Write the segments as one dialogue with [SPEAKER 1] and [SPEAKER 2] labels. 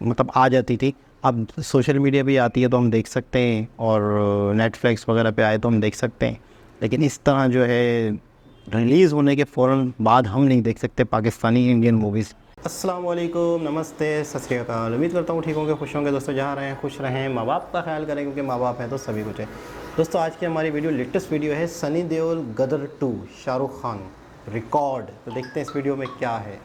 [SPEAKER 1] मतलब आ जाती थी। अब सोशल मीडिया पे आती है तो हम देख सकते हैं, और नेटफ्लिक्स वगैरह पे आए तो हम देख सकते हैं, लेकिन इस तरह जो है रिलीज़ होने के फ़ौरन बाद हम नहीं देख सकते पाकिस्तानी इंडियन मूवीज़। अस्सलाम वालेकुम, नमस्ते, सत श्री अकाल। उम्मीद करता हूँ ठीक होंगे, खुश होंगे दोस्तों। जहाँ रहें खुश रहें, माँ बाप का ख्याल करें, क्योंकि माँ बाप हैं तो सभी कुछ है। दोस्तों आज की हमारी वीडियो लेटेस्ट वीडियो है सनी देओल गदर 2 शाहरुख खान रिकॉर्ड। तो देखते हैं इस वीडियो में क्या है।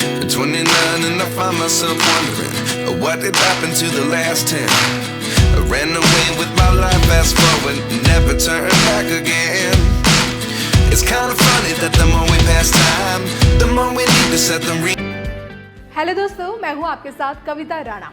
[SPEAKER 2] At 29 and I find myself wondering what did happen to the last 10. I ran away with my life, fast forward, never turn back again. It's kind of funny that the more we pass time, the more we need to set them
[SPEAKER 3] hello दोस्तों, मैं हूं आपके साथ कविता राणा।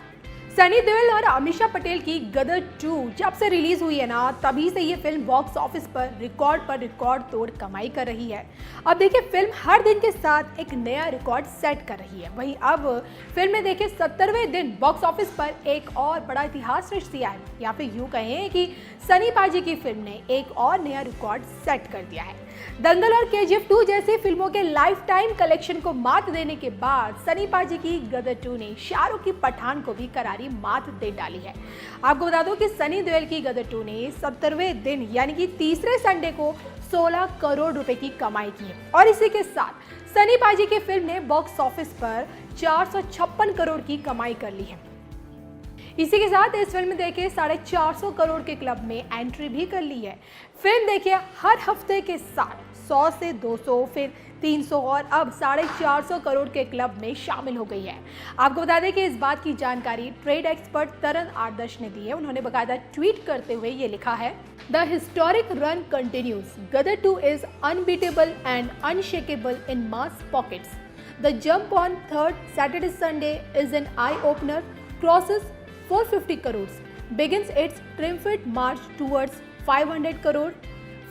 [SPEAKER 3] सनी देओल और अमीषा पटेल की गदर 2 जब से release हुई है ना, तभी से ये फिल्म बॉक्स ऑफिस पर रिकॉर्ड तोड़ कमाई कर रही है। अब देखिए, फिल्म हर दिन के साथ एक नया रिकॉर्ड सेट कर रही है। वहीं अब फिल्म में देखिए 70वें दिन बॉक्स ऑफिस पर एक और बड़ा इतिहास रच दिया है, या फिर यूं कहें कि सनी पाजी की फिल्म ने एक और नया रिकॉर्ड सेट कर दिया है। दंगल और KGF 2 जैसी फिल्मों के लाइफ टाइम कलेक्शन को मात देने के बाद सनी पाजी की गदर 2 ने शाहरुख की पठान को भी करारी मात दे डाली है। आपको बता दूं कि सनी देओल की गदर 2 ने 70वें दिन यानी कि तीसरे संडे को 16 करोड़ रुपए की कमाई की है, और इसी के साथ सनी पाजी की फिल्म ने बॉक्स ऑफिस पर 456 करोड़ की कमाई कर ली है। इसी के साथ इस फिल्म देखिए 450 करोड़ के क्लब में एंट्री भी कर ली है। फिल्म देखिए हर हफ्ते के साथ 100 से 200 फिर 300 और अब 450 करोड़ के क्लब में शामिल हो गई है। आपको बता दें कि इस बात की जानकारी ट्रेड एक्सपर्ट तरन आदर्श ने दी है। उन्होंने बाकायदा ट्वीट करते हुए ये लिखा है, the historic run continues, Gadar 2 is unbeatable and unshakeable in mass pockets. The jump on third Saturday Sunday is an eye opener, crosses 450 crores, begins its triumphant march towards 500 crore.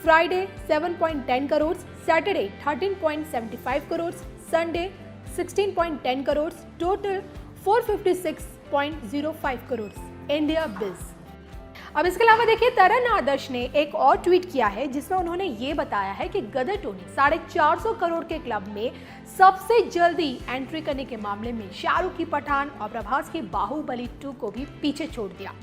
[SPEAKER 3] Friday 7.10 crores, Saturday 13.75 crores, Sunday 16.10 crores, total 456.05 crores. India Biz। अब इसके अलावा देखिए तरन आदर्श ने एक और tweet किया है, जिसमें उन्होंने ये बताया है कि गदर 2 ने 450 करोड़ के क्लब में सबसे जल्दी एंट्री करने के मामले में शाहरुख की पठान और प्रभास की बाहुबली 2 को भी पीछे छोड़ दिया।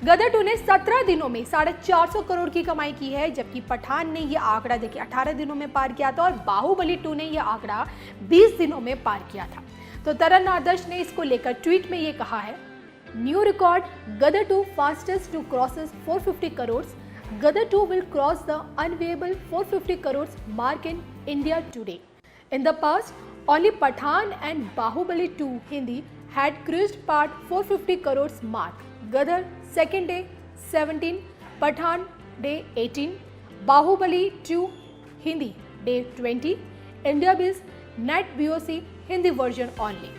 [SPEAKER 3] गदर 2 ने 17 दिनों में 450 करोड़ की कमाई की है, जबकि पठान ने यह आंकड़ा देखिए 18 दिनों में पार किया था, और बाहुबली 2 ने यह आंकड़ा 20 दिनों में पार किया था। तो तरन आदर्श ने इसको लेकर ट्वीट में ये कहा है, new record, Gadar 2 fastest to crosses 450 crores. Gadar 2 will cross the unbearable 450 crores mark in India today. In the past, only Pathan and Bahubali 2 Hindi had cruised past 450 crores mark. Gadar second day 17, Pathan day 18, Bahubali 2 Hindi day 20. India Biz net BOC Hindi version only.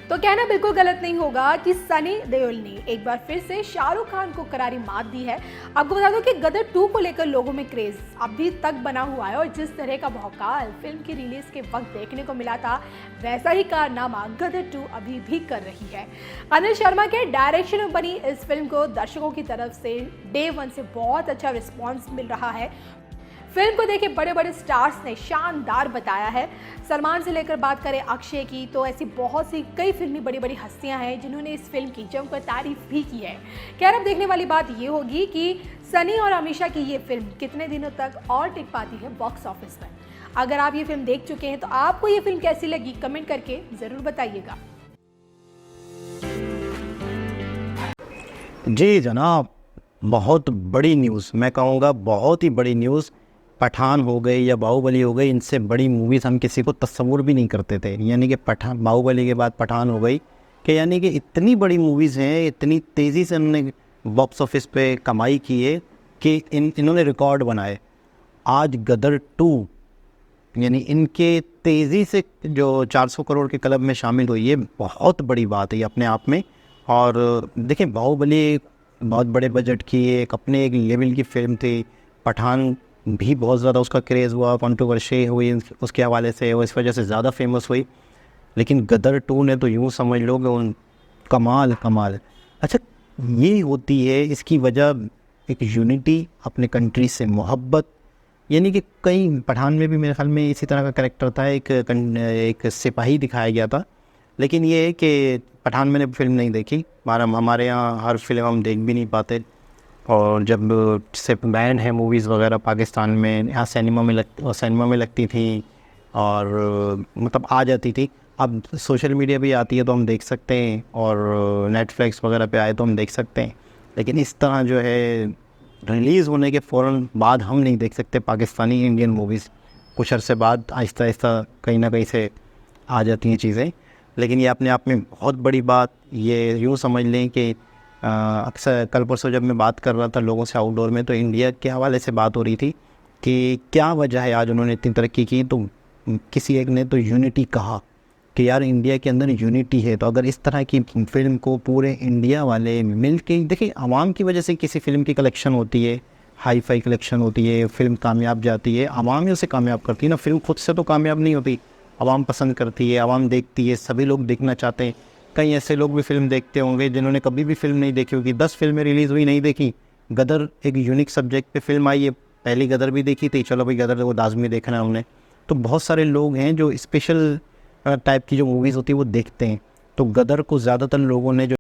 [SPEAKER 3] तो कहना बिल्कुल गलत नहीं होगा कि सनी देओल ने एक बार फिर से शाहरुख खान को करारी मात दी है। आपको बता दो कि गदर 2 को लेकर लोगों में क्रेज अभी तक बना हुआ है, और जिस तरह का भौकाल फिल्म की रिलीज के वक्त देखने को मिला था, वैसा ही कारनामा गदर 2 अभी भी कर रही है। अनिल शर्मा के डायरेक्शन में बनी इस फिल्म को दर्शकों की तरफ से डे 1 से बहुत अच्छा रिस्पॉन्स मिल रहा है। फिल्म को देखिए बड़े बड़े स्टार्स ने शानदार बताया है। सलमान से लेकर बात करें अक्षय की, तो ऐसी बहुत सी कई फिल्मी बड़ी बड़ी हस्तियां हैं जिन्होंने इस फिल्म की जमकर तारीफ भी की है। खैर, अब देखने वाली बात ये होगी कि सनी और अमीषा की ये फिल्म कितने दिनों तक और टिक पाती है बॉक्स ऑफिस पर। अगर आप ये फिल्म देख चुके हैं तो आपको ये फिल्म कैसी लगी, कमेंट करके ज़रूर बताइएगा।
[SPEAKER 1] जी जनाब, बहुत बड़ी न्यूज़, मैं कहूँगा बहुत ही बड़ी न्यूज़। पठान हो गई या बाहुबली हो गई, इनसे बड़ी मूवीज़ हम किसी को तस्वुर भी नहीं करते थे। यानी कि बाहुबली के बाद पठान हो गई, कि यानी कि इतनी बड़ी मूवीज़ हैं, इतनी तेज़ी से उन्होंने बॉक्स ऑफिस पे कमाई की है कि इन्होंने रिकॉर्ड बनाए। आज गदर 2 यानी इनके तेज़ी से जो 400 करोड़ के क्लब में शामिल हुई, ये बहुत बड़ी बात है ये अपने आप में। और देखिए, बाहुबली बहुत बड़े बजट की एक अपने एक लेवल की फ़िल्म थी। पठान भी बहुत ज़्यादा उसका क्रेज़ हुआ, कंट्रोवर्सी हुई उसके हवाले से, वो इस वजह से ज़्यादा फेमस हुई। लेकिन गदर 2 ने तो यूँ समझ लो कि उन कमाल कमाल। अच्छा, ये होती है इसकी वजह एक यूनिटी, अपने कंट्री से मोहब्बत। यानी कि कई पठान में भी मेरे ख्याल में इसी तरह का कैरेक्टर था, एक सिपाही दिखाया गया था। लेकिन ये है कि पठान मैंने फिल्म नहीं देखी, हमारे यहाँ हर फिल्म हम देख भी नहीं पाते, और जब से बैन है मूवीज़ वगैरह पाकिस्तान में, यहाँ सिनेमा में लगती थी और मतलब आ जाती थी। अब सोशल मीडिया भी आती है तो हम देख सकते हैं, और नेटफ्लिक्स वगैरह पे आए तो हम देख सकते हैं। लेकिन इस तरह जो है रिलीज़ होने के फ़ौरन बाद हम नहीं देख सकते पाकिस्तानी इंडियन मूवीज़। कुछ अरसे बाद आहिस्ता आहिस्ता कहीं ना कहीं से आ जाती हैं चीज़ें। लेकिन ये अपने आप में बहुत बड़ी बात, ये यूँ समझ लें कि अक्सर कल परसों जब मैं बात कर रहा था लोगों से आउटडोर में, तो इंडिया के हवाले से बात हो रही थी कि क्या वजह है आज उन्होंने इतनी तरक्की की। तो किसी एक ने तो यूनिटी कहा कि यार इंडिया के अंदर यूनिटी है। तो अगर इस तरह की फ़िल्म को पूरे इंडिया वाले मिल के, देखिए आवाम की वजह से किसी फ़िल्म की कलेक्शन होती है, हाई फाई कलेक्शन होती है, फ़िल्म कामयाब जाती है, आवाम ही उसे कामयाब करती है ना। फ़िल्म खुद से तो कामयाब नहीं होती, आवाम पसंद करती है, आवाम देखती है, सभी लोग देखना चाहते हैं। कई ऐसे लोग भी फ़िल्म देखते होंगे जिन्होंने कभी भी फ़िल्म नहीं देखी होगी, 10 फिल्में रिलीज़ हुई नहीं देखी। गदर एक यूनिक सब्जेक्ट पे फ़िल्म आई है, पहली गदर भी देखी थी, चलो भाई गदर वो लाज़मी देखना है हमने। तो बहुत सारे लोग हैं जो स्पेशल टाइप की जो मूवीज़ होती है वो देखते हैं। तो गदर को ज़्यादातर लोगों ने जो